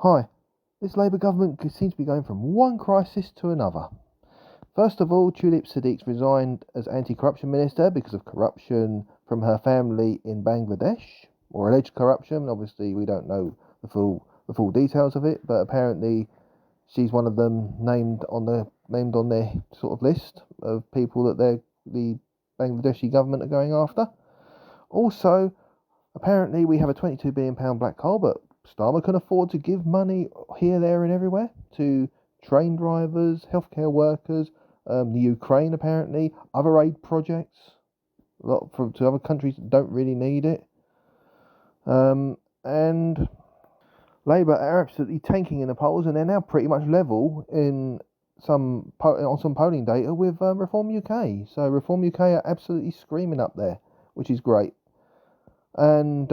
Hi, this Labour government seems to be going from one crisis to another. First of all, Tulip Siddiq resigned as anti-corruption minister because of corruption from her family in Bangladesh, or alleged corruption. Obviously, we don't know the full details of it, but apparently she's one of them named on their sort of list of people that the Bangladeshi government are going after. Also, apparently, we have a £22 billion black hole, but Starmer can afford to give money here, there, and everywhere to train drivers, healthcare workers, the Ukraine, apparently, other aid projects, to other countries that don't really need it. And Labour are absolutely tanking in the polls, and they're now pretty much level on some polling data with Reform UK. So Reform UK are absolutely screaming up there, which is great. And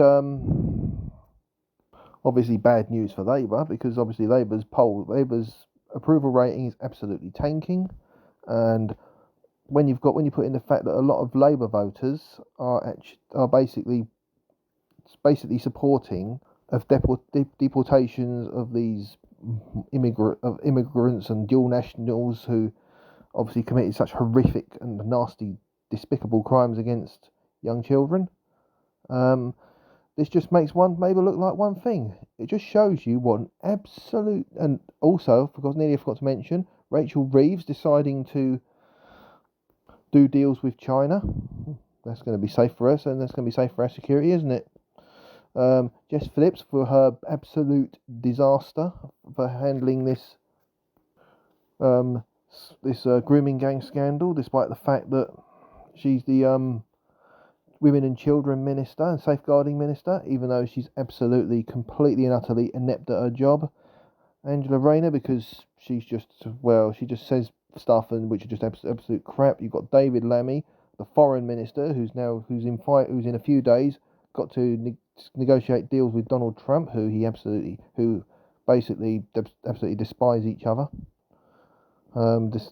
obviously bad news for Labour, because obviously Labour's approval rating is absolutely tanking, and when you put in the fact that a lot of Labour voters are basically supporting of deportations of these immigrants and dual nationals who obviously committed such horrific and nasty, despicable crimes against young children. This just makes Labour look like one thing. It just shows you what an absolute. And also, nearly forgot to mention, Rachel Reeves deciding to do deals with China. That's going to be safe for us, and that's going to be safe for our security, isn't it? Jess Phillips for her absolute disaster for handling this grooming gang scandal, despite the fact that she's the Women and Children Minister and Safeguarding Minister, even though she's absolutely, completely and utterly inept at her job. Angela Rayner, because she just says stuff and which is just absolute crap. You've got David Lammy, the Foreign Minister, who's in a few days got to negotiate deals with Donald Trump, who basically absolutely despise each other. Lammy's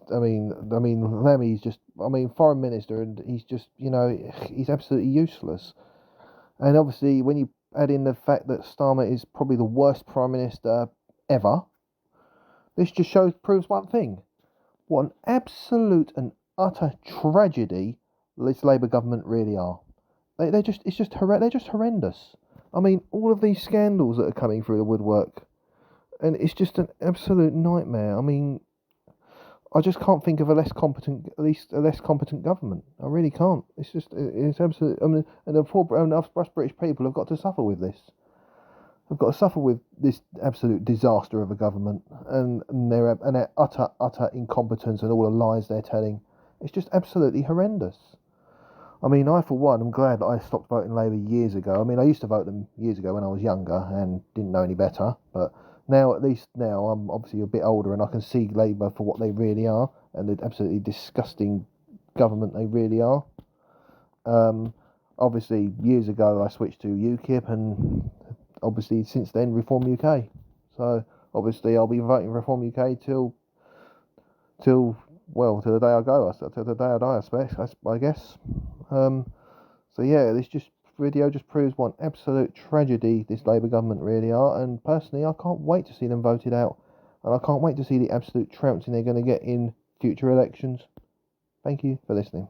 just, foreign minister, and he's absolutely useless. And obviously, when you add in the fact that Starmer is probably the worst prime minister ever, this just proves one thing: what an absolute and utter tragedy this Labour government really are. They're just horrendous. All of these scandals that are coming through the woodwork, and it's just an absolute nightmare. I just can't think of a less competent government. I really can't. It's absolute. And us British people have got to suffer with this. Have got to suffer with this absolute disaster of a government and their utter incompetence and all the lies they're telling. It's just absolutely horrendous. I for one am glad that I stopped voting Labour years ago. I used to vote them years ago when I was younger and didn't know any better, but now, at least now, I'm obviously a bit older and I can see Labour for what they really are and the absolutely disgusting government they really are. Obviously, years ago I switched to UKIP, and obviously since then Reform UK. So obviously I'll be voting Reform UK till the day I go, till the day I die, I guess. So yeah, this video just proves what an absolute tragedy this Labour government really are, and personally I can't wait to see them voted out, and I can't wait to see the absolute trouncing they're going to get in future elections. Thank you for listening.